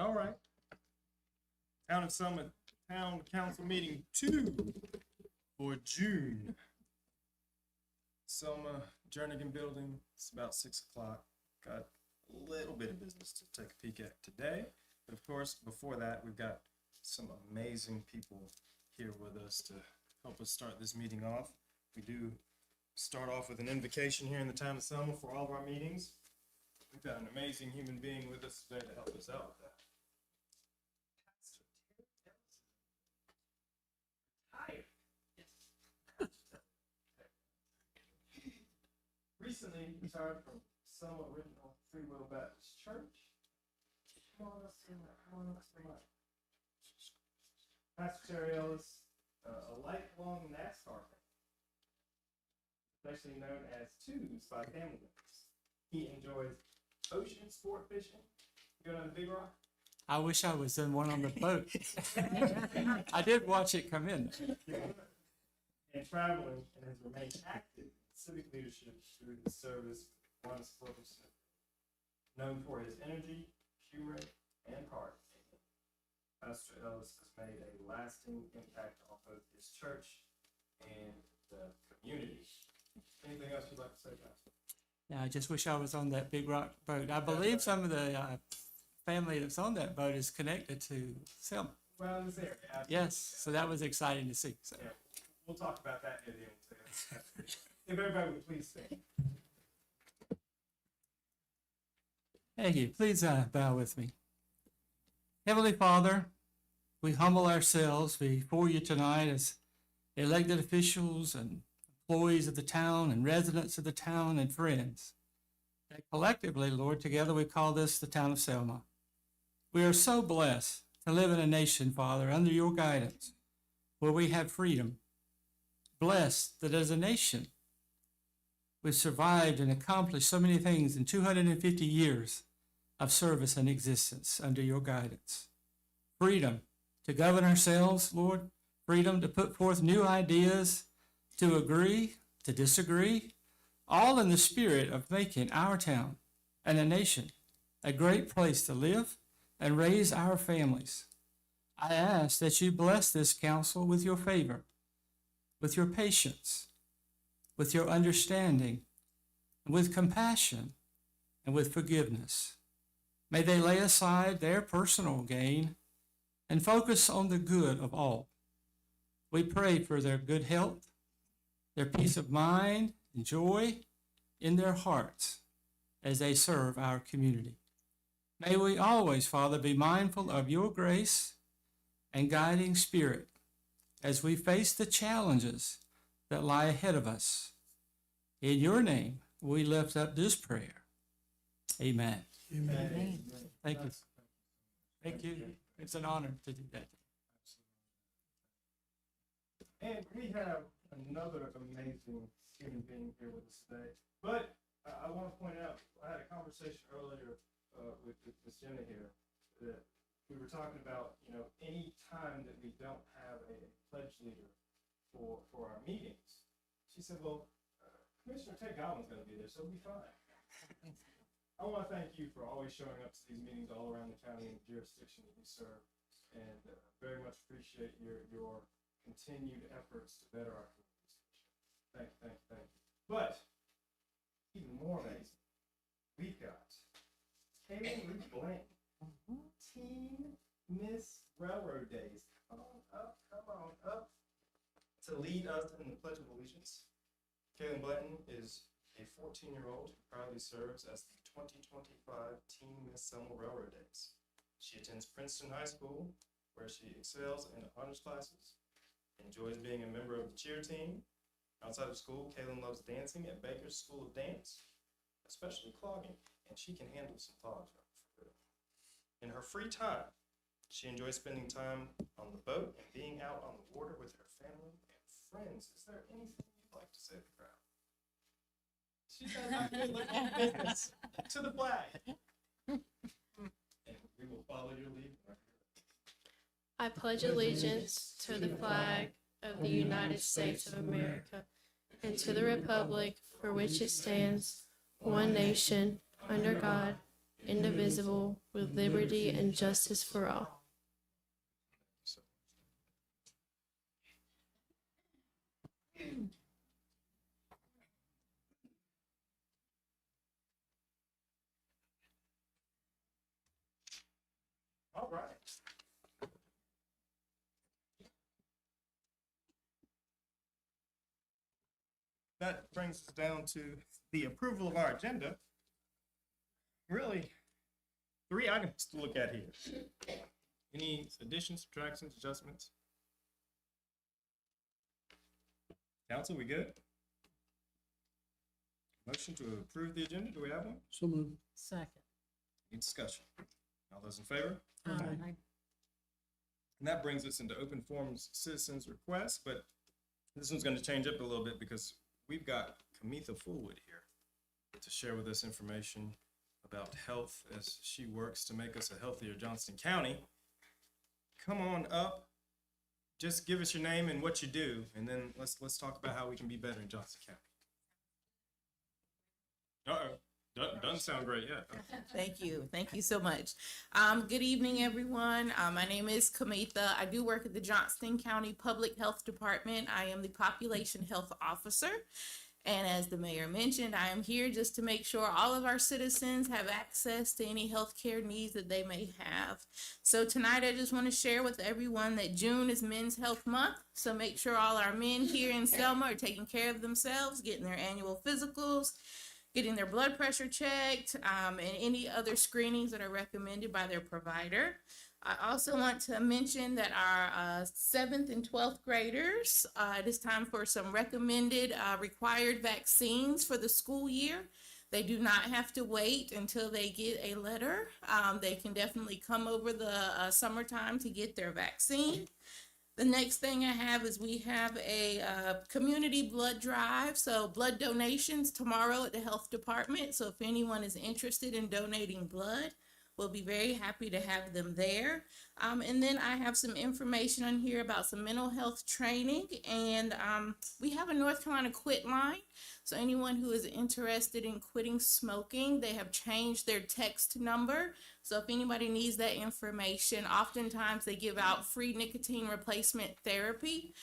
All right. Town of Summit Town Council Meeting 2 for June. Selma Jernigan Building. It's about 6 o'clock. Got a little bit of business to take a peek at today. But of course, before that, we've got some amazing people here with us to help us start this meeting off. We do start off with an invocation here in the town of Selma for all of our meetings. We've got an amazing human being with us today to help us out with that. Recently retired from Selma Original Free Will Baptist Church. Come on up, Pastor Terry Ellis, a lifelong NASCAR fan, affectionately known as Twos by family members. He enjoys ocean sport fishing. You go down to Big Rock? I wish I was in one on the boat. I did watch it come in. And traveling, and has remained active in civic leadership through his service with One Sports, known for his energy, humor, and heart. Pastor Ellis has made a lasting impact on both his church and the community. Anything else you'd like to say, Pastor? Yeah, I just wish I was on that Big Rock boat. I believe some of the family that's on that boat is connected to Selma. Well, it's there. Yes, so that was exciting to see. So. Yeah. We'll talk about that near the end. If everybody would please stand. Thank you. Please bow with me. Heavenly Father, we humble ourselves before you tonight as elected officials and employees of the town and residents of the town and friends. And collectively, Lord, together we call this the town of Selma. We are so blessed to live in a nation, Father, under your guidance, where we have freedom. Blessed that as a nation, we've survived and accomplished so many things in 250 years of service and existence under your guidance. Freedom to govern ourselves, Lord. Freedom to put forth new ideas, to agree, to disagree, all in the spirit of making our town and a nation a great place to live and raise our families. I ask that you bless this council with your favor, with your patience, with your understanding, with compassion, and with forgiveness. May they lay aside their personal gain and focus on the good of all. We pray for their good health, their peace of mind, and joy in their hearts as they serve our community. May we always, Father, be mindful of your grace and guiding spirit as we face the challenges that lie ahead of us. In your name, we lift up this prayer. Amen. Amen. Thank you. Thank you. It's an honor to do that. And we have another amazing human being here with us today. But I want to point out, I had a conversation earlier with Ms. Jenna here that we were talking about, any time that we don't have a pledge leader for our meetings. She said, well, Commissioner Ted Godwin's going to be there, so it'll be fine. I want to thank you for always showing up to these meetings all around the county and the jurisdiction that you serve, and very much appreciate your continued efforts to better our community. Thank you. But even more amazing, we've got Kaylin Ruth Blank, Teen Miss Railroad Days. Come on up to lead us in the Pledge of Allegiance. Kaylin Blanton is a 14-year-old who proudly serves as the 2025 Teen Miss Selma Railroad Days. She attends Princeton High School, where she excels in honors classes, enjoys being a member of the cheer team. Outside of school, Kaylin loves dancing at Baker's School of Dance, especially clogging, and she can handle some clogs. In her free time, she enjoys spending time on the boat and being out on the water with her family and friends. Is there anything you'd like to say to the crowd? She said, business to the flag. And we will follow your lead. I pledge allegiance to the flag of the United States of America and to the republic for which it stands, one nation, under God, indivisible, with liberty and justice for all. All right. That brings us down to the approval of our agenda. Really, 3 items to look at here. Any additions, subtractions, adjustments? Council, we good? Motion to approve the agenda, do we have one? So moved. Second. Any discussion? All those in favor? Aye. And that brings us into open forums citizens requests, but this one's gonna change up a little bit because we've got Kamitha Fullwood here to share with us information about health as she works to make us a healthier Johnston County. Come on up, just give us your name and what you do, and then let's talk about how we can be better in Johnston County. Uh-oh, doesn't sound great yet. Thank you. Thank you so much. Good evening, everyone. My name is Kamitha. I do work at the Johnston County Public Health Department. I am the Population Health Officer. And as the mayor mentioned, I am here just to make sure all of our citizens have access to any healthcare needs that they may have. So tonight, I just want to share with everyone that June is Men's Health Month. So make sure all our men here in Selma are taking care of themselves, getting their annual physicals, getting their blood pressure checked, and any other screenings that are recommended by their provider. I also want to mention that our 7th and 12th graders, it is time for some recommended required vaccines for the school year. They do not have to wait until they get a letter. They can definitely come over the summertime to get their vaccine. The next thing I have is we have a community blood drive, so blood donations tomorrow at the health department. So if anyone is interested in donating blood, we'll be very happy to have them there. And then I have some information on here about some mental health training, and we have a North Carolina Quit line. So anyone who is interested in quitting smoking, they have changed their text number. So if anybody needs that information, oftentimes they give out free nicotine replacement therapy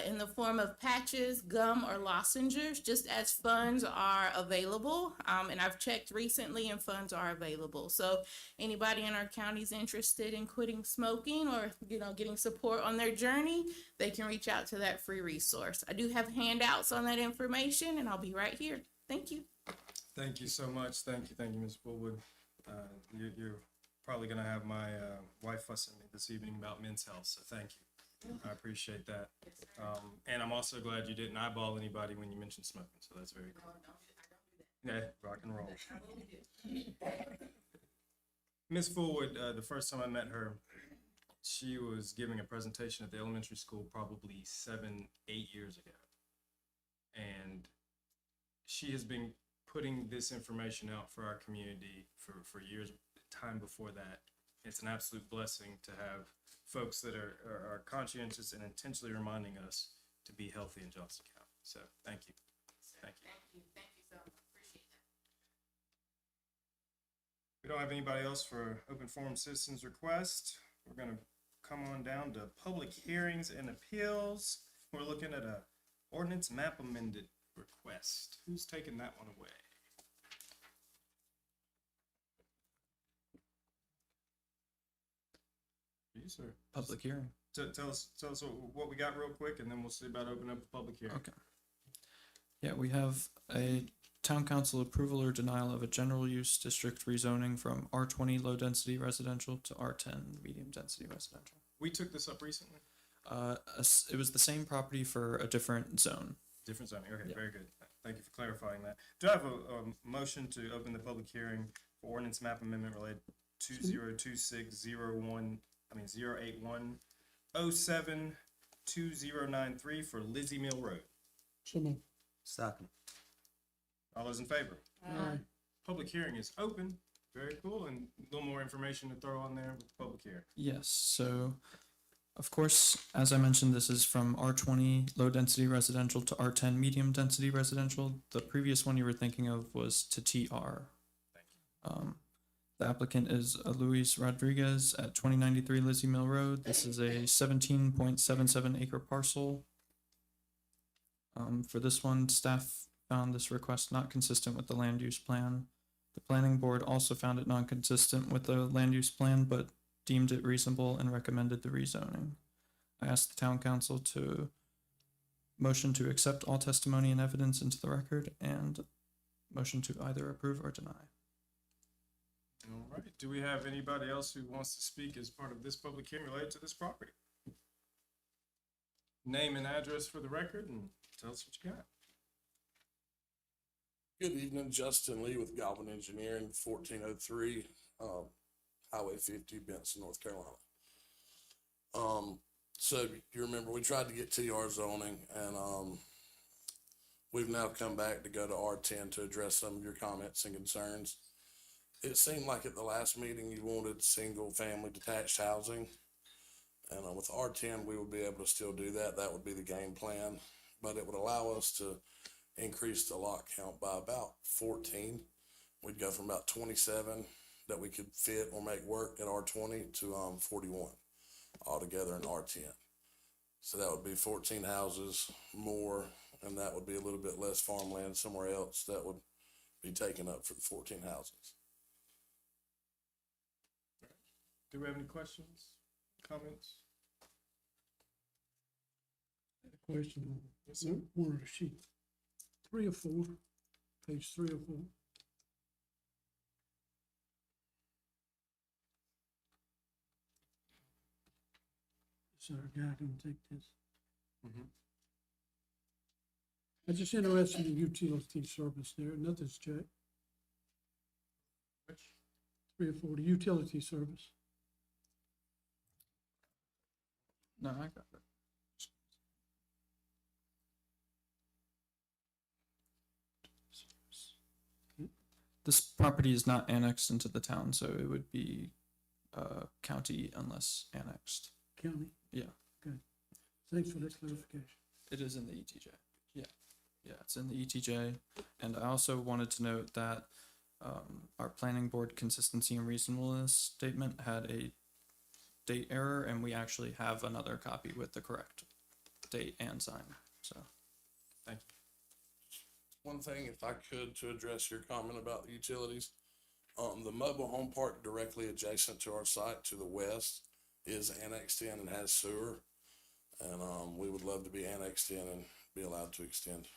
in the form of patches, gum, or lozenges, just as funds are available. And I've checked recently and funds are available. So anybody in our county is interested in quitting smoking or, getting support on their journey, they can reach out to that free resource. I do have handouts on that information, and I'll be right here. Thank you. Thank you so much. Thank you, Ms. Fullwood. You're probably gonna have my wife fussing at me this evening about men's health, so thank you. I appreciate that. And I'm also glad you didn't eyeball anybody when you mentioned smoking, so that's very cool. Yeah, rock and roll. Ms. Fullwood, the first time I met her, she was giving a presentation at the elementary school probably 7, 8 years ago. And she has been putting this information out for our community for years, time before that. It's an absolute blessing to have folks that are conscientious and intentionally reminding us to be healthy in Johnston County. So thank you. Thank you. Thank you so much. Appreciate that. We don't have anybody else for open forum citizens request. We're gonna come on down to public hearings and appeals. We're looking at a ordinance map amended request. Who's taking that one away? You, sir. Public hearing. Tell us what we got real quick, and then we'll see about opening up the public hearing. Okay. Yeah, we have a town council approval or denial of a general use district rezoning from R20 low density residential to R10 medium density residential. We took this up recently. It was the same property for a different zone. Different zoning. Okay, Yeah. very good. Thank you for clarifying that. Do I have a motion to open the public hearing for ordinance map amendment related 08107-2093 for Lizzie Mill Road? Second. All those in favor? Public hearing is open. Very cool. And a little more information to throw on there with the public hearing. Yes, so of course, as I mentioned, this is from R20 low density residential to R10 medium density residential. The previous one you were thinking of was to TR. Thank you. The applicant is Luis Rodriguez at 2093 Lizzie Mill Road. This is a 17.77 acre parcel. For this one, staff found this request not consistent with the land use plan. The planning board also found it non-consistent with the land use plan, but deemed it reasonable and recommended the rezoning. I asked the town council to motion to accept all testimony and evidence into the record and motion to either approve or deny. All right, do we have anybody else who wants to speak as part of this public hearing related to this property? Name and address for the record and tell us what you got. Good evening, Justin Lee with Galvin Engineering, 1403 Highway 50, Benson, North Carolina. So you remember we tried to get TR zoning, and we've now come back to go to R10 to address some of your comments and concerns. It seemed like at the last meeting you wanted single family detached housing, and with R10 we would be able to still do that. That would be the game plan, but it would allow us to increase the lot count by about 14. We'd go from about 27 that we could fit or make work at R20 to 41 altogether in R10. So that would be 14 houses more, and that would be a little bit less farmland somewhere else that would be taken up for the 14 houses. Do we have any questions, comments? Question. Yes, sir. Where is she? 3 or 4, page 3 or 4. So a guy can take this. Mhm. I'm just interested in utility service there, nothing's checked. Which? 3 or 4, the utility service. No, I got it. This property is not annexed into the town, so it would be county unless annexed. County. Yeah. Okay. Thanks for that clarification. It is in the ETJ. Yeah. Yeah, it's in the ETJ. And I also wanted to note that our planning board consistency and reasonableness statement had a date error, and we actually have another copy with the correct date and sign. So, Thank you. One thing, if I could, to address your comment about the utilities, the mobile home park directly adjacent to our site to the west is annexed in and has sewer. And we would love to be annexed in and be allowed to extend.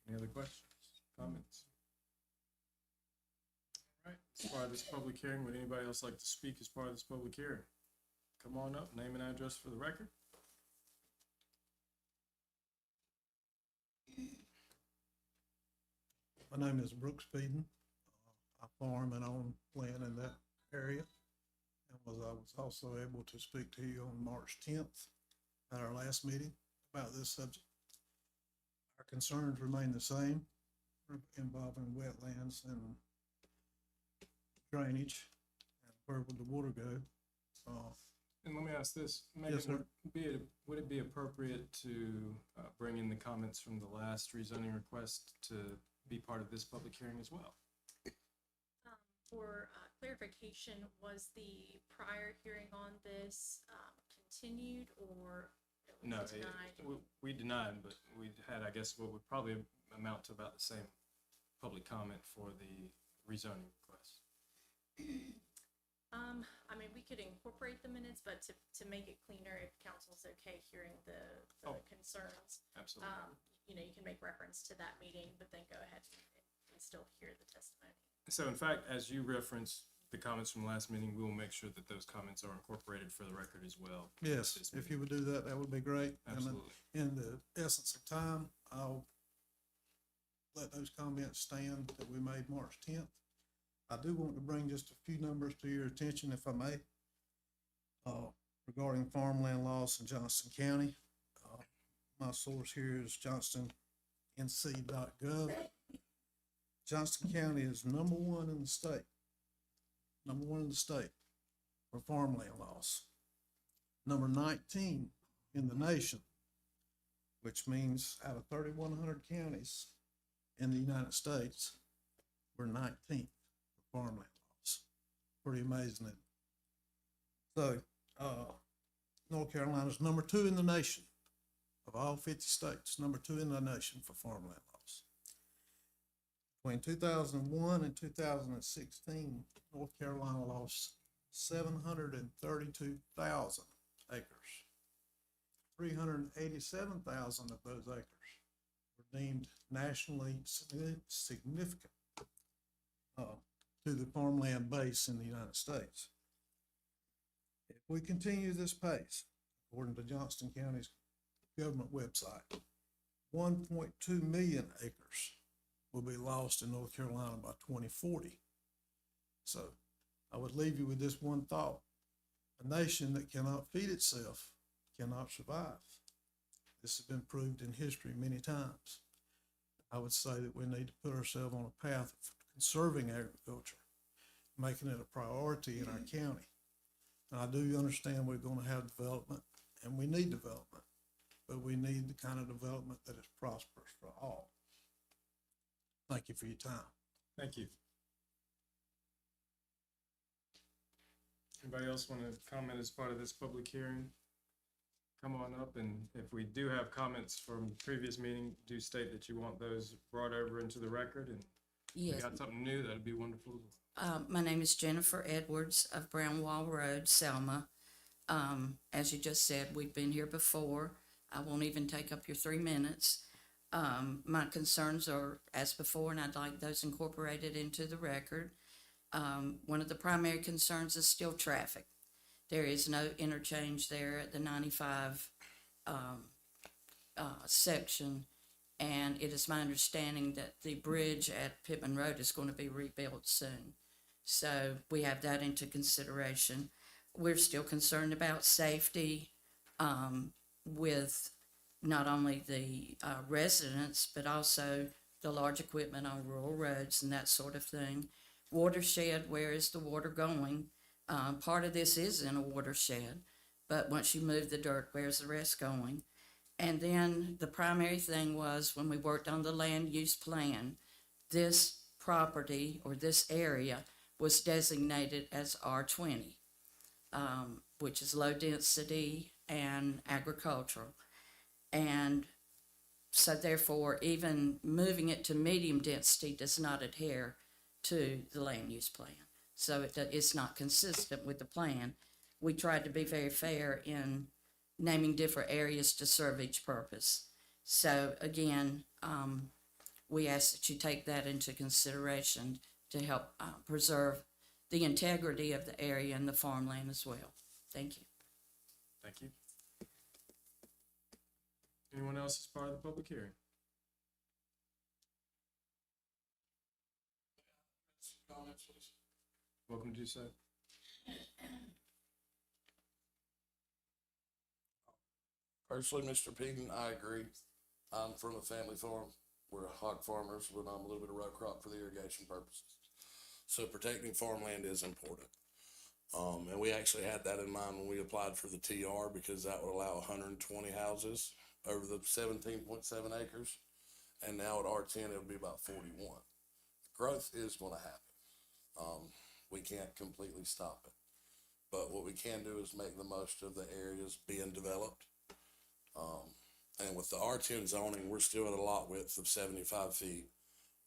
Any other questions, comments? All right, as part of this public hearing, would anybody else like to speak as part of this public hearing? Come on up, name and address for the record. My name is Brooks Beeden. I farm and own land in that area. And I was also able to speak to you on March 10th at our last meeting about this subject. Our concerns remain the same involving wetlands and drainage and where would the water go. And let me ask this, Megan, Yes, sir. would it be appropriate to bring in the comments from the last rezoning request to be part of this public hearing as well? For clarification, was the prior hearing on this continued or it was No, denied? we denied, but we had, I guess, what would probably amount to about the same public comment for the rezoning request. I mean, we could incorporate the minutes, but to make it cleaner, if council's okay hearing the Oh. concerns, Absolutely. you can make reference to that meeting, but then go ahead and still hear the testimony. So in fact, as you referenced the comments from last meeting, we will make sure that those comments are incorporated for the record as well. Yes, This if meeting. you would do that, that would be great. And Absolutely. in the essence of time, I'll let those comments stand that we made March 10th. I do want to bring just a few numbers to your attention, if I may, regarding farmland loss in Johnston County. My source here is johnstonNC.gov. Johnston County is number 1 in the state. Number 1 in the state for farmland loss. Number 19 in the nation, which means out of 3,100 counties, in the United States. We're 19th for farmland laws. Pretty amazing, isn't it? So, North Carolina's number 2 in the nation of all 50 states, number 2 in the nation for farmland laws. Between 2001 and 2016, North Carolina lost 732,000 acres. 387,000 of those acres were deemed nationally significant to the farmland base in the United States. If we continue this pace, according to Johnston County's government website, 1.2 million acres will be lost in North Carolina by 2040. So I would leave you with this one thought. A nation that cannot feed itself cannot survive. This has been proved in history many times. I would say that we need to put ourselves on a path of conserving agriculture, making it a priority in our county. And I do understand we're going to have development, and we need development, but we need the kind of development that is prosperous for all. Thank you for your time. Thank you. Anybody else want to comment as part of this public hearing? Come on up, and if we do have comments from previous meeting, do state that you want those brought over into the record, and if Yes, we got something new, that'd be wonderful. my name is Jennifer Edwards of Brownwall Road, Selma. As you just said, we've been here before. I won't even take up your 3 minutes. My concerns are as before, and I'd like those incorporated into the record. One of the primary concerns is still traffic. There is no interchange there at the 95 section. And it is my understanding that the bridge at Pittman Road is going to be rebuilt soon. So we have that into consideration. We're still concerned about safety with not only the residents, but also the large equipment on rural roads and that sort of thing. Watershed, where is the water going? Part of this is in a watershed, but once you move the dirt, where's the rest going? And then the primary thing was when we worked on the land use plan, this property or this area was designated as R20, which is low density and agricultural. And so therefore, even moving it to medium density does not adhere to the land use plan. So it's not consistent with the plan. We tried to be very fair in naming different areas to serve each purpose. So again, we ask that you take that into consideration to help preserve the integrity of the area and the farmland as well. Thank you. Thank you. Anyone else as part of the public hearing? Comments, please? Welcome to do so. Personally, Mr. Peden, I agree. I'm from a family farm. We're hog farmers with a little bit of row crop for the irrigation purposes. So protecting farmland is important. And we actually had that in mind when we applied for the TR because that would allow 120 houses over the 17.7 acres. And now at R10, it would be about 41. Growth is going to happen. We can't completely stop it. But what we can do is make the most of the areas being developed. And with the R10 zoning, we're still at a lot width of 75 feet.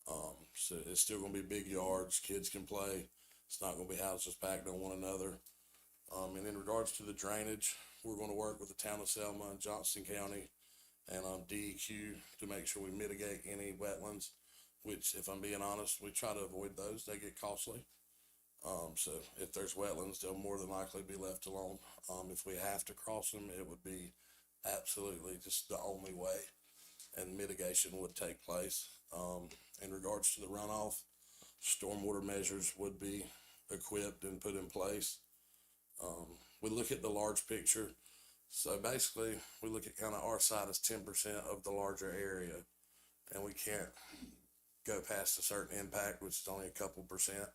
So it's still gonna be big yards, kids can play. It's not gonna be houses packed on one another. And in regards to the drainage, we're gonna work with the town of Selma and Johnston County and DEQ to make sure we mitigate any wetlands, which if I'm being honest, we try to avoid those, they get costly. So if there's wetlands, they'll more than likely be left alone. If we have to cross them, it would be absolutely just the only way, and mitigation would take place. In regards to the runoff, stormwater measures would be equipped and put in place. We look at the large picture. So basically, we look at kind of our side as 10% of the larger area, and we can't go past a certain impact, which is only a couple percent,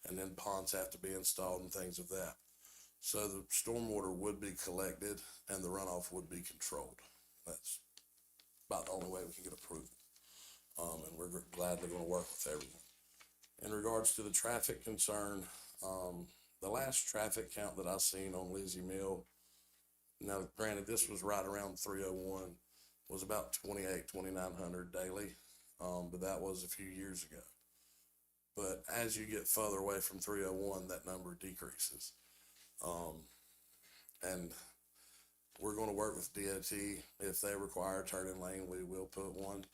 and then ponds have to be installed and things of that. So the stormwater would be collected and the runoff would be controlled. That's about the only way we can get approval. And we're gladly gonna work with everyone. In regards to the traffic concern, the last traffic count that I seen on Lizzie Mill, now granted, this was right around 301, was about 2,900 daily. But that was a few years ago. But as you get further away from 301, that number decreases. And we're gonna work with DOT. If they require a turning lane, we will put one.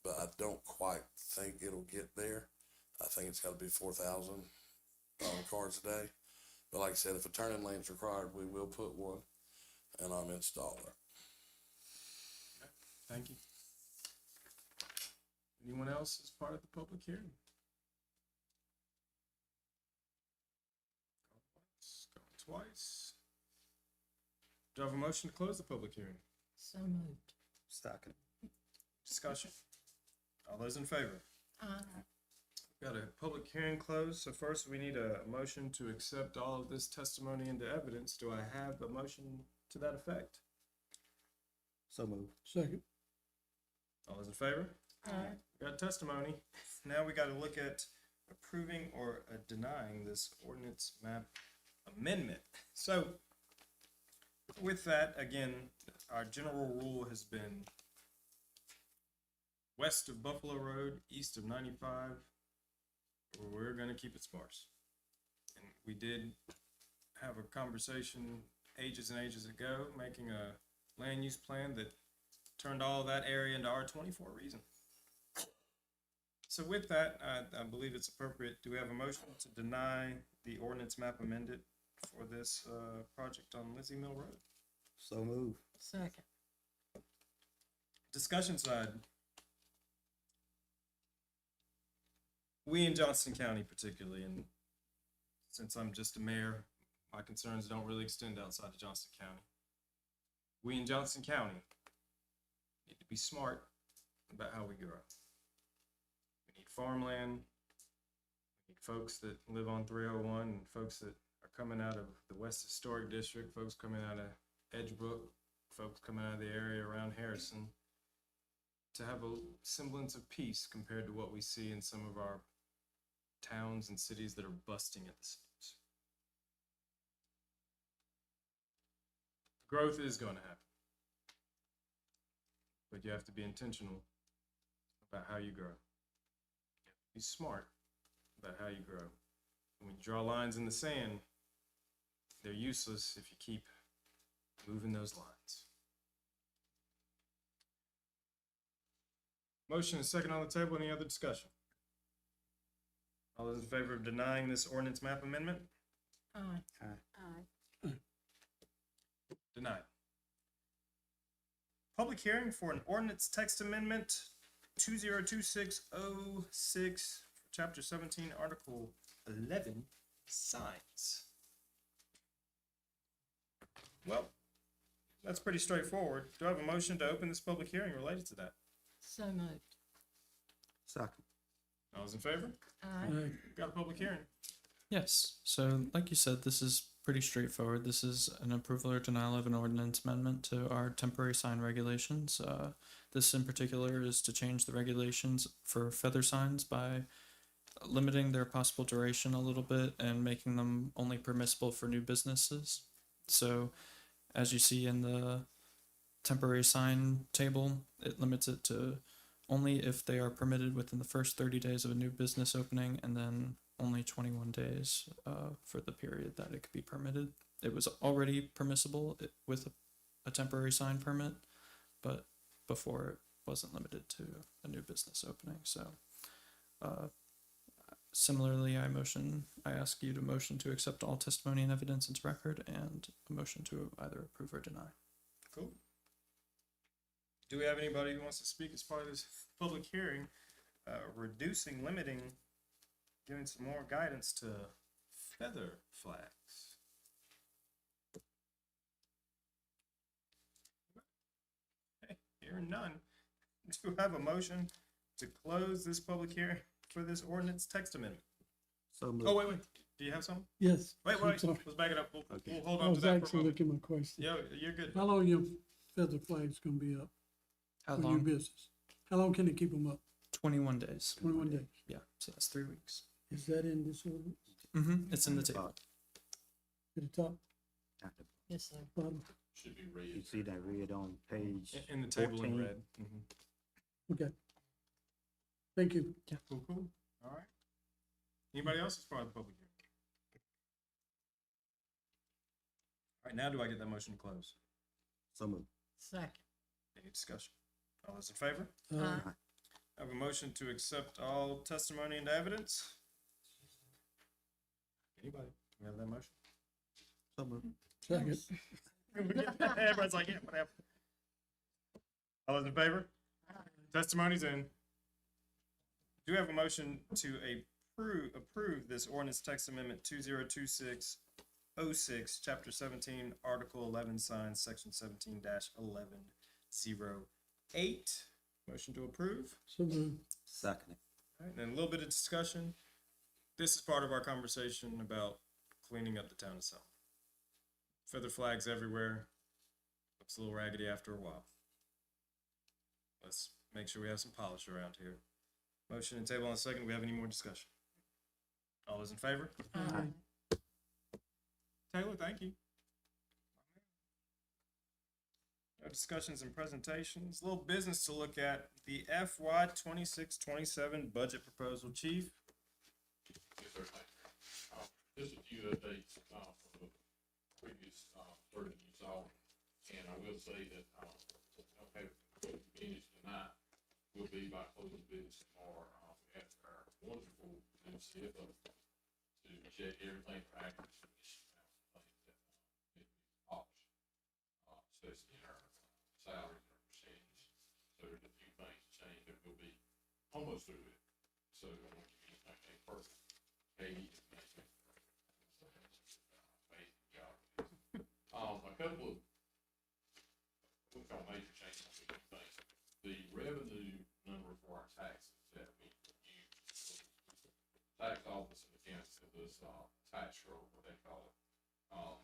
But I don't quite think it'll get there. I think it's gotta be 4,000 cars a day. But like I said, if a turning lane is required, we will put one and install it. Thank you. Anyone else as part of the public hearing? Going twice. Do I have a motion to close the public hearing? So moved. Second. Discussion. All those in favor? Aye. Got a public hearing closed, so first we need a motion to accept all of this testimony into evidence. Do I have a motion to that effect? So moved. Second. All those in favor? Aye. Got testimony. Now we got to look at approving or denying this ordinance map amendment. So with that, again, our general rule has been west of Buffalo Road, east of 95, we're going to keep it sparse. And we did have a conversation ages and ages ago, making a land use plan that turned all that area into R20 for a reason. So with that, I believe it's appropriate. Do we have a motion to deny the ordinance map amended for this project on Lizzie Mill Road? So moved. Second. Discussion side. We in Johnston County particularly, and since I'm just a mayor, my concerns don't really extend outside of Johnston County. We in Johnston County need to be smart about how we grow. We need farmland. We need folks that live on 301 and folks that are coming out of the West Historic District, folks coming out of Edgebrook, folks coming out of the area around Harrison, to have a semblance of peace compared to what we see in some of our towns and cities that are busting at the seams. Growth is going to happen, but you have to be intentional about how you grow. You have to be smart about how you grow. And when you draw lines in the sand, they're useless if you keep moving those lines. Motion is second on the table. Any other discussion? All those in favor of denying this ordinance map amendment? Aye. Aye. Denied. Public hearing for an ordinance text amendment 202606 for chapter 17, article 11, signs. Well, that's pretty straightforward. Do I have a motion to open this public hearing related to that? So moved. Second. All those in favor? Aye. Got a public hearing. Yes, so like you said, this is pretty straightforward. This is an approval or denial of an ordinance amendment to our temporary sign regulations. This in particular is to change the regulations for feather signs by limiting their possible duration a little bit and making them only permissible for new businesses. So as you see in the temporary sign table, it limits it to only if they are permitted within the first 30 days of a new business opening, and then only 21 days for the period that it could be permitted. It was already permissible with a temporary sign permit, but before it wasn't limited to a new business opening. So similarly, I ask you to motion to accept all testimony and evidence into record, and a motion to either approve or deny. Cool. Do we have anybody who wants to speak as part of this public hearing, reducing, limiting, giving some more guidance to feather flags? Okay, hearing none. Do we have a motion to close this public hearing for this ordinance text amendment? So moved. Oh, wait. Do you have something? Yes. Wait, I'm sorry. let's back it up. We'll hold I on to was that for a actually moment. looking at my question. Yeah, you're good. How long your feather flag's gonna be up How for new long? business? How long can they keep them up? 21 days. 21 days. Yeah, so that's 3 weeks. Is that in this ordinance? It's in the table. At the top, Yes, sir. bottom? You see that red on page In the table in 14? red. Okay. Thank you. Cool, cool. All right. Anybody else as far as the public hearing? All right, now do I get that motion to close? So moved. Second. Any discussion? All those in favor? Uh, I have a motion to accept all testimony and evidence. Anybody? You have that motion? So moved. second. Everybody's like, yeah, whatever. All those in favor? Testimonies in. Do you have a motion to approve this ordinance text amendment 2026-06, chapter 17, article 11, signs, section 17-1108. Motion to approve. So moved. Second. All right, and then a little bit of discussion. This is part of our conversation about cleaning up the town of Selma. Feather flags everywhere. Looks a little raggedy after a while. Let's make sure we have some polish around here. Motion and table on a second. Do we have any more discussion? All those in favor? Taylor, thank you. No discussions and presentations. A little business to look at. The FY 26-27 budget proposal, Chief. Yes, sir, thank you. Just a few updates, from the previous, version you saw. And I will say that, okay, finished tonight will be by closing business tomorrow, after our wonderful new CFO to check everything for accuracy. Especially in our salaries and our percentages. So there's a few things to change, but we'll be almost through it. So I want to get anything perfect. Hey, a couple of, we call major changes, things. The revenue number for our taxes that we use, tax office and the county sent us, tax roll, what they call it,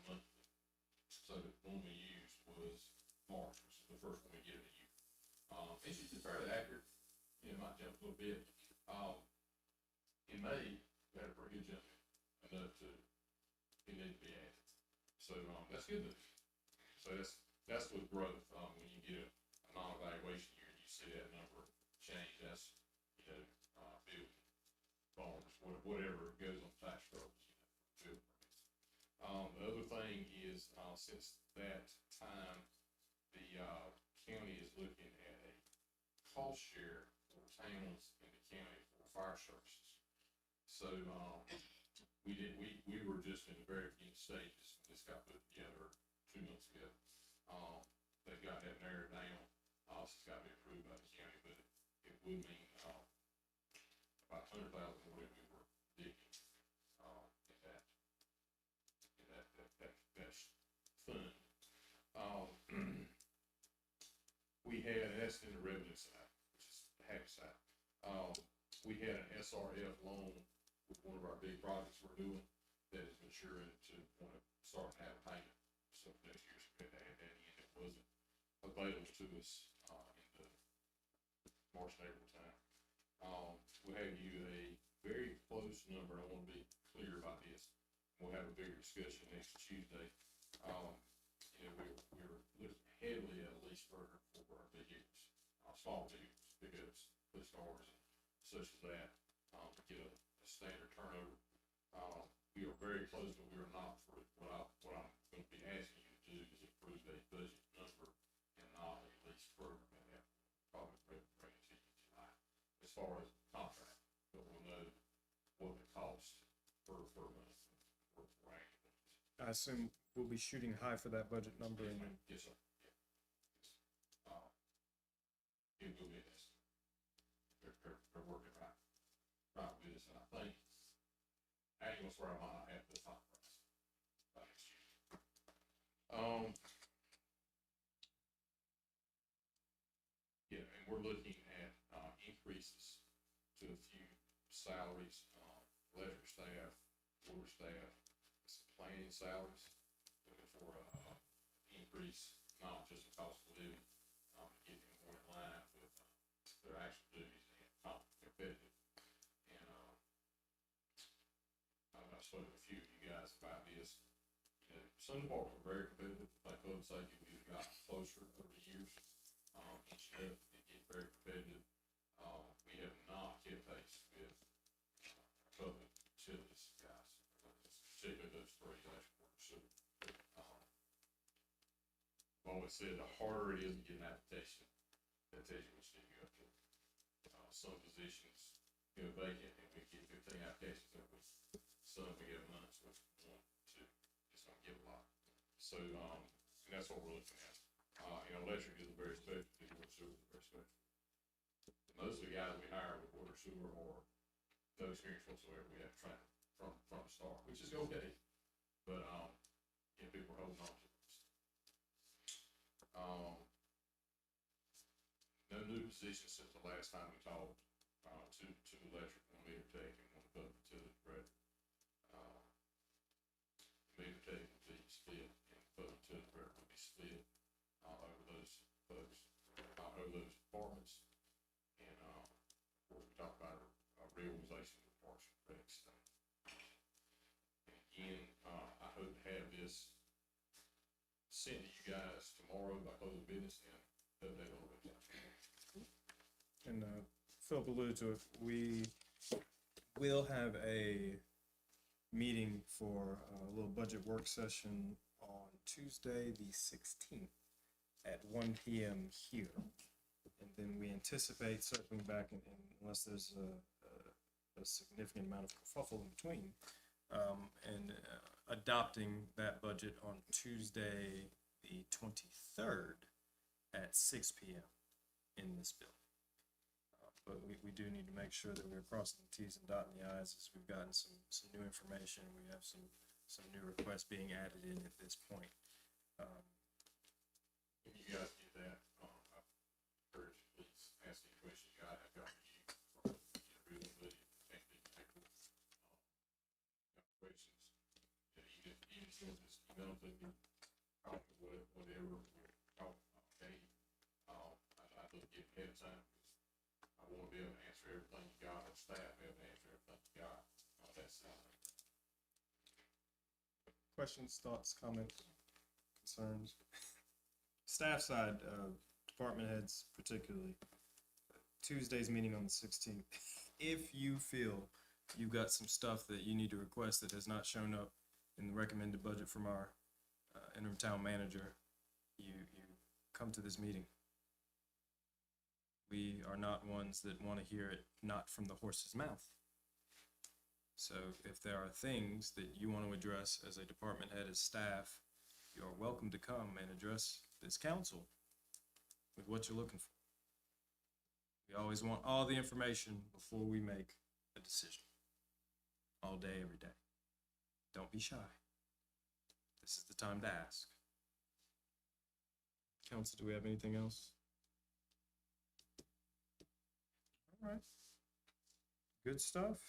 monthly. So the one we used was March, which is the first one we get in a year. It's usually fairly accurate. It might jump a little bit. In May, we had a pretty good jump enough to, it needed to be added. So, that's good news. So that's with growth. When you get a non-evaluation year, you see that number change. That's, building, farms, whatever goes on tax rolls, building permits. The other thing is, since that time, the, county is looking at a cost share for towns in the county for fire services. So, we were just in the very beginning stages when this got put together 2 months ago. They got that narrowed down. It's got to be approved by the county, but it would mean, about $100,000 more than we were digging, in that fund. We had, that's in the revenue side, which is the happy side. We had an SRF loan with one of our big projects we're doing that is maturing to want to start to have a payment. So next year, we had to add that in. It wasn't available to us, in the March and April time. We have you a very close number. I want to be clear about this. We'll have a bigger discussion next Tuesday. We're looking heavily at a lease burger for our big hitters, small vehicles, pickups, police cars, and such as that, to get a standard turnover. We are very close, but we are not for what I'm going to be asking you to do is approve a budget number and not a lease program. And that probably bring it to you in July as far as contract, but we'll know what the cost per month for annual. I assume we'll be shooting high for that budget number. Yes, ma'am. Yes, sir. Yeah. It will be this. They're working right with us, and I think annual where I might not have the top price by next year. Yeah, and we're looking at increases to a few salaries, electric staff, water staff, some planning salaries, looking for increase, not just the cost of living, getting more in line with their spoke to a few of you guys about this. You know, some departments are very competitive, like public safety, we've got closer over the years. Each year, it gets very competitive. We have not kept pace with public utilities guys, particularly those three, electrical, water, sewer. I've always said the harder it is to get an application, that tells you which you go to. Some positions go vacant and we get 15 applications that week. Some we get months with 1, 2. Just don't give a lot. So, and that's what we're looking at. Electric is a very specialty, water sewer is a very specialty. Most of the guys we hire with water sewer or no experience whatsoever, we have trained from the start, which is okay. But, people are holding on to us. No new positions since the last time we talked, two electric, one meter tech, and one public utility director. Meter tech will be split, and public utility director will be split, over those folks, over those departments. And, we talked about a reorganization of the parks and rec stuff. And again, I hope to have this sent to you guys tomorrow by close of business and update a little bit. And Philip alluded to it, we will have a meeting for a little budget work session on Tuesday, the 16th at 1 p.m. here. And then we anticipate circling back, and unless there's a significant amount of kerfuffle in between, and adopting that budget on Tuesday, the 23rd at 6 p.m. in this bill. But we do need to make sure that we're crossing the T's and dotting the I's as we've gotten some new information. We have some new requests being added in at this point. When you guys get that, I encourage you, please ask any questions you got. I've got you, really good, questions. Even still just email to me, whatever, okay. I'd look at it ahead of time. I want to be able to answer everything you got, or staff be able to answer everything you got. That's Questions, thoughts, comments, concerns? Staff side, department heads particularly, Tuesday's meeting on the 16th. If you feel you've got some stuff that you need to request that has not shown up in the recommended budget from our interim town manager, you come to this meeting. We are not ones that want to hear it not from the horse's mouth. So if there are things that you want to address as a department head, as staff, you are welcome to come and address this council with what you're looking for. We always want all the information before we make a decision. All day, every day. Don't be shy. This is the time to ask. Council, do we have anything else? All right. Good stuff.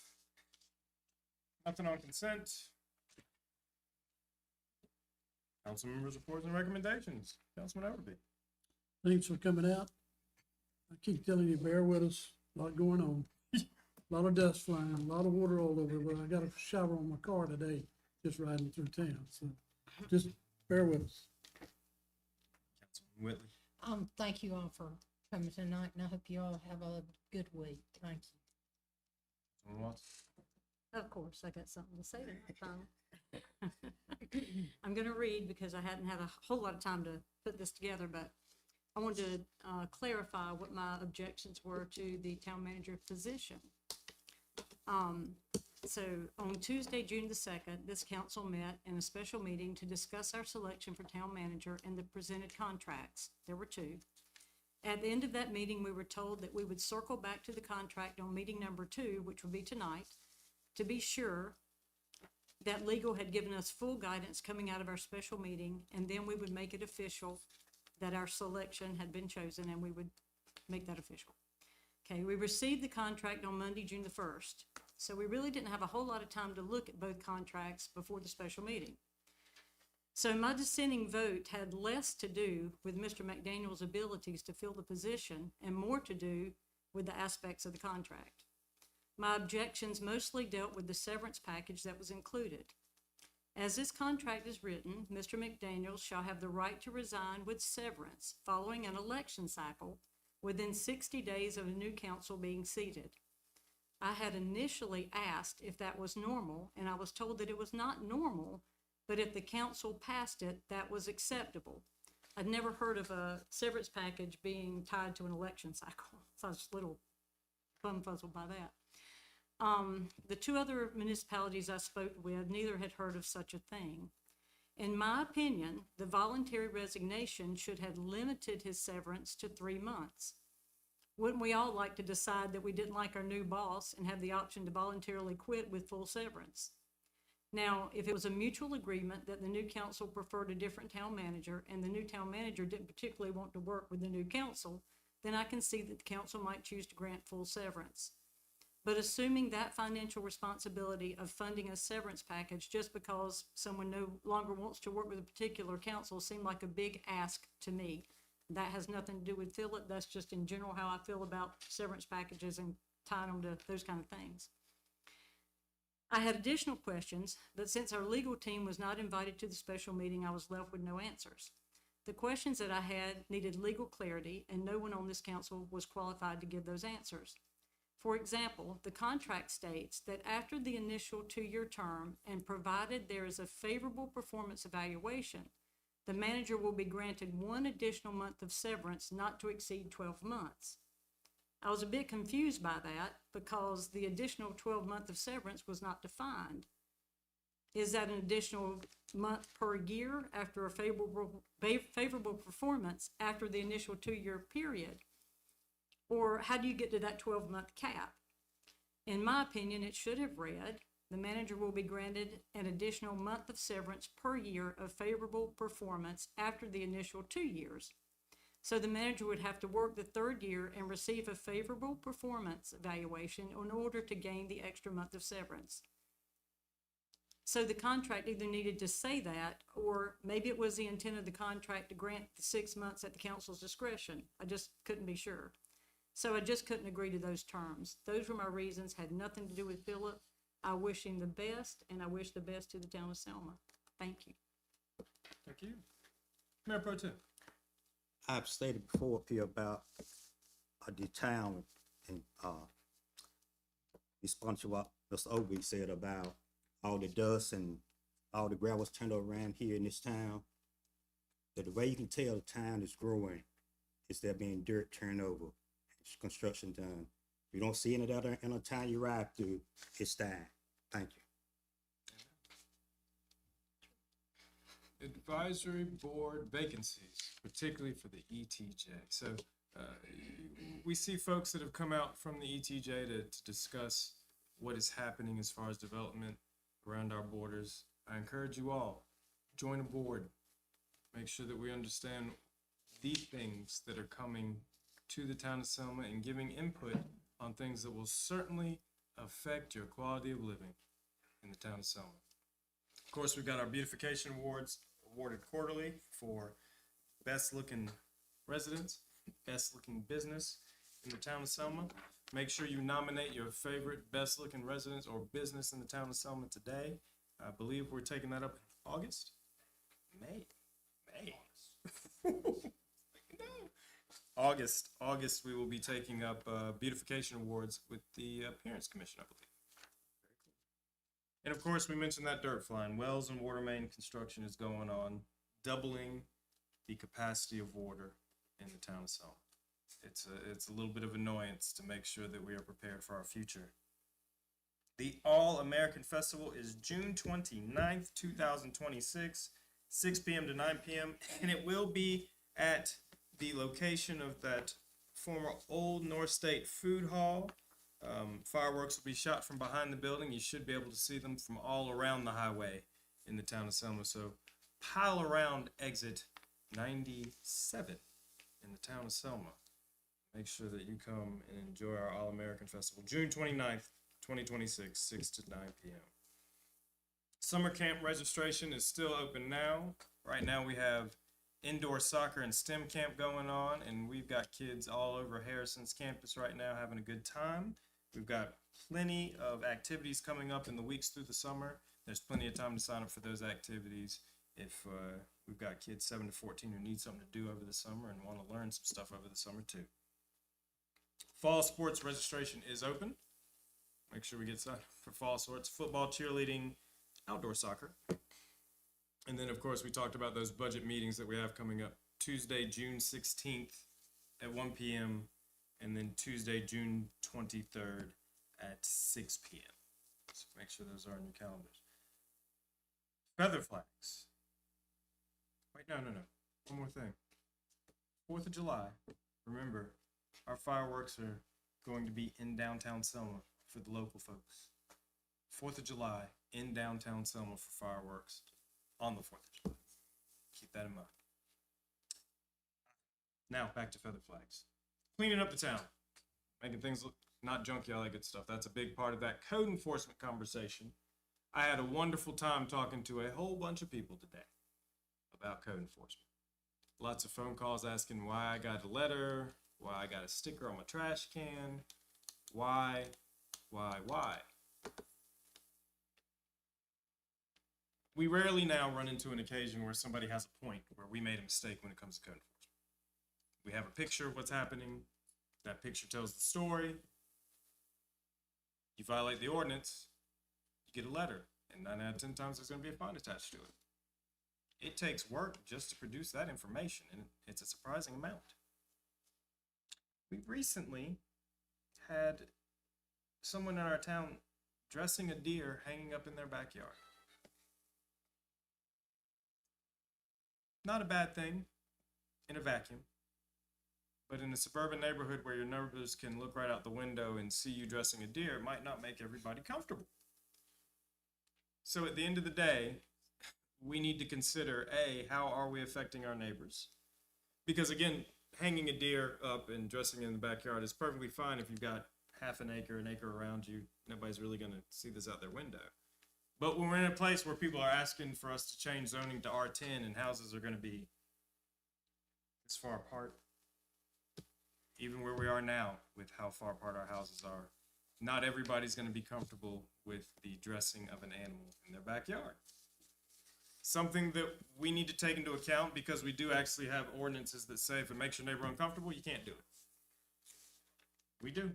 Nothing on consent. Council members' reports and recommendations. Councilman Overby. Thanks for coming out. I keep telling you, bear with us, a lot going on. A lot of dust flying, a lot of water all over, but I got a shower on my car today, just riding through town, so just bear with us. Councilman Whitley. Thank you all for coming tonight, and I hope you all have a good week. Thank you. Councilman Watts. Of course, I got something to say tonight. I'm going to read because I hadn't had a whole lot of time to put this together, but I wanted to clarify what my objections were to the town manager position. So on Tuesday, June the 2nd, this council met in a special meeting to discuss our selection for town manager and the presented contracts. There were 2. At the end of that meeting, we were told that we would circle back to the contract on meeting number 2, which would be tonight, to be sure that legal had given us full guidance coming out of our special meeting, and then we would make it official that our selection had been chosen, and we would make that official. Okay, we received the contract on Monday, June the 1st, so we really didn't have a whole lot of time to look at both contracts before the special meeting. So my dissenting vote had less to do with Mr. McDaniel's abilities to fill the position and more to do with the aspects of the contract. My objections mostly dealt with the severance package that was included. As this contract is written, Mr. McDaniel shall have the right to resign with severance following an election cycle within 60 days of a new council being seated. I had initially asked if that was normal, and I was told that it was not normal, but if the council passed it, that was acceptable. I'd never heard of a severance package being tied to an election cycle, so I was a little bumfuzzled by that. The two other municipalities I spoke with, neither had heard of such a thing. In my opinion, the voluntary resignation should have limited his severance to 3 months. Wouldn't we all like to decide that we didn't like our new boss and have the option to voluntarily quit with full severance? Now, if it was a mutual agreement that the new council preferred a different town manager and the new town manager didn't particularly want to work with the new council, then I can see that the council might choose to grant full severance. But assuming that financial responsibility of funding a severance package just because someone no longer wants to work with a particular council seemed like a big ask to me. That has nothing to do with Philip. That's just in general how I feel about severance packages and tying them to those kind of things. I had additional questions, but since our legal team was not invited to the special meeting, I was left with no answers. The questions that I had needed legal clarity, and no one on this council was qualified to give those answers. For example, the contract states that after the initial 2-year term, and provided there is a favorable performance evaluation, the manager will be granted 1 additional month of severance not to exceed 12 months. I was a bit confused by that because the additional 12 month of severance was not defined. Is that an additional month per year after a favorable performance after the initial 2-year period? Or how do you get to that 12-month cap? In my opinion, it should have read, the manager will be granted an additional month of severance per year of favorable performance after the initial 2 years. So the manager would have to work the 3rd year and receive a favorable performance evaluation in order to gain the extra month of severance. So the contract either needed to say that, or maybe it was the intent of the contract to grant the 6 months at the council's discretion. I just couldn't be sure. So I just couldn't agree to those terms. Those were my reasons, had nothing to do with Philip. I wish him the best, and I wish the best to the town of Selma. Thank you. Thank you. Mayor Pro Tem. I've stated before up here about the town and respond to what Mr. Obi said about all the dust and all the gravel's turned around here in this town. That the way you can tell the town is growing is there being dirt turned over, construction done. If you don't see any of that in a town you ride through, it's dying. Thank you. Advisory board vacancies, particularly for the ETJ. So we see folks that have come out from the ETJ to discuss what is happening as far as development around our borders. I encourage you all, join a board. Make sure that we understand the things that are coming to the town of Selma and giving input on things that will certainly affect your quality of living in the town of Selma. Of course, we've got our beautification awards awarded quarterly for best looking residents, best looking business in the town of Selma. Make sure you nominate your favorite best looking residents or business in the town of Selma today. I believe we're taking that up in August? May. August, we will be taking up beautification awards with the Appearance Commission, I believe. And of course, we mentioned that dirt flying. Wells and water main construction is going on, doubling the capacity of water in the town of Selma. It's a little bit of annoyance to make sure that we are prepared for our future. The All-American Festival is June 29th, 2026, 6 p.m. to 9 p.m. And it will be at the location of that former Old North State Food Hall. Fireworks will be shot from behind the building. You should be able to see them from all around the highway in the town of Selma. So pile around exit 97 in the town of Selma. Make sure that you come and enjoy our All-American Festival, June 29th, 2026, 6 to 9 p.m. Summer camp registration is still open now. Right now we have indoor soccer and STEM camp going on, and we've got kids all over Harrison's campus right now having a good time. We've got plenty of activities coming up in the weeks through the summer. There's plenty of time to sign up for those activities. If we've got kids 7 to 14 who need something to do over the summer and want to learn some stuff over the summer too. Fall sports registration is open. Make sure we get signed up for fall sports, football, cheerleading, outdoor soccer. And then, of course, we talked about those budget meetings that we have coming up. Tuesday, June 16th at 1 p.m. and then Tuesday, June 23rd at 6 p.m. So make sure those are on your calendars. Feather flags. Wait, no. One more thing. 4th of July. Remember, our fireworks are going to be in downtown Selma for the local folks. 4th of July in downtown Selma for fireworks on the 4th of July. Keep that in mind. Now, back to feather flags. Cleaning up the town. Making things look not junky, all that good stuff. That's a big part of that code enforcement conversation. I had a wonderful time talking to a whole bunch of people today about code enforcement. Lots of phone calls asking why I got a letter, why I got a sticker on my trash can, why. We rarely now run into an occasion where somebody has a point where we made a mistake when it comes to code enforcement. We have a picture of what's happening. That picture tells the story. You violate the ordinance, you get a letter, and 9 out of 10 times there's going to be a fine attached to it. It takes work just to produce that information, and it's a surprising amount. We recently had someone in our town dressing a deer hanging up in their backyard. Not a bad thing in a vacuum, but in a suburban neighborhood where your neighbors can look right out the window and see you dressing a deer, it might not make everybody comfortable. So at the end of the day, we need to consider, A, how are we affecting our neighbors? Because again, hanging a deer up and dressing it in the backyard is perfectly fine if you've got half an acre around you. Nobody's really going to see this out their window. But when we're in a place where people are asking for us to change zoning to R10 and houses are going to be this far apart, even where we are now with how far apart our houses are, not everybody's going to be comfortable with the dressing of an animal in their backyard. Something that we need to take into account, because we do actually have ordinances that say if it makes your neighbor uncomfortable, you can't do it. We do.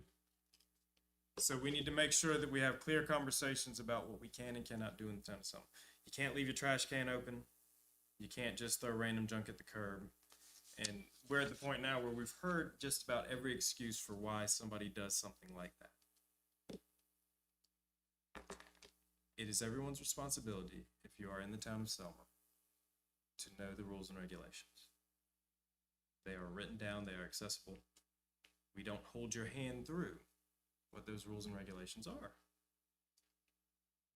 So we need to make sure that we have clear conversations about what we can and cannot do in the town of Selma. You can't leave your trash can open. You can't just throw random junk at the curb. And we're at the point now where we've heard just about every excuse for why somebody does something like that. It is everyone's responsibility, if you are in the town of Selma, to know the rules and regulations. They are written down, they are accessible. We don't hold your hand through what those rules and regulations are.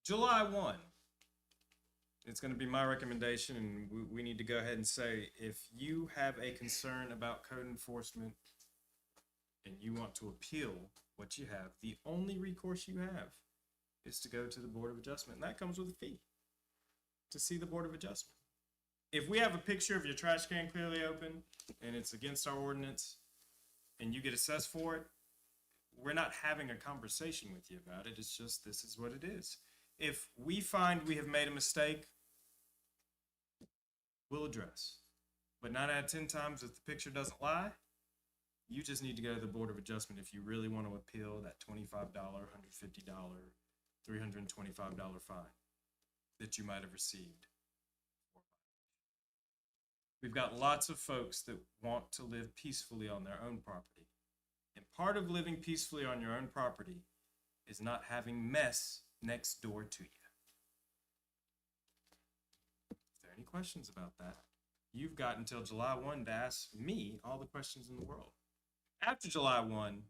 July 1. It's going to be my recommendation, and we need to go ahead and say, if you have a concern about code enforcement and you want to appeal what you have, the only recourse you have is to go to the Board of Adjustment, and that comes with a fee to see the Board of Adjustment. If we have a picture of your trash can clearly open and it's against our ordinance and you get assessed for it, we're not having a conversation with you about it. It's just, this is what it is. If we find we have made a mistake, we'll address. But 9 out of 10 times, if the picture doesn't lie, you just need to go to the Board of Adjustment if you really want to appeal that $25, $150, $325 fine that you might have received. We've got lots of folks that want to live peacefully on their own property. And part of living peacefully on your own property is not having mess next door to you. If there are any questions about that, you've got until July 1 to ask me all the questions in the world. After July 1,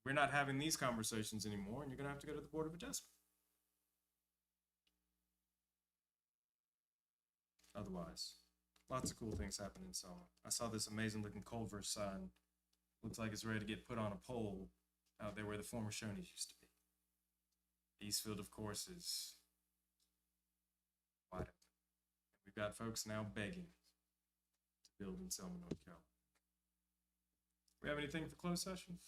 we're not having these conversations anymore, and you're going to have to go to the Board of Adjustment. Otherwise, lots of cool things happen in Selma. I saw this amazing looking Culver sign. Looks like it's ready to get put on a pole out there where the former Shoney's used to be. Eastfield, of course, is wide open. We've got folks now begging to build in Selma, North Carolina. We have anything for closed session?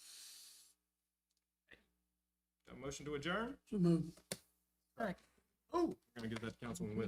motion to adjourn? So move. Oh, we're gonna give that to Councilman Whitley.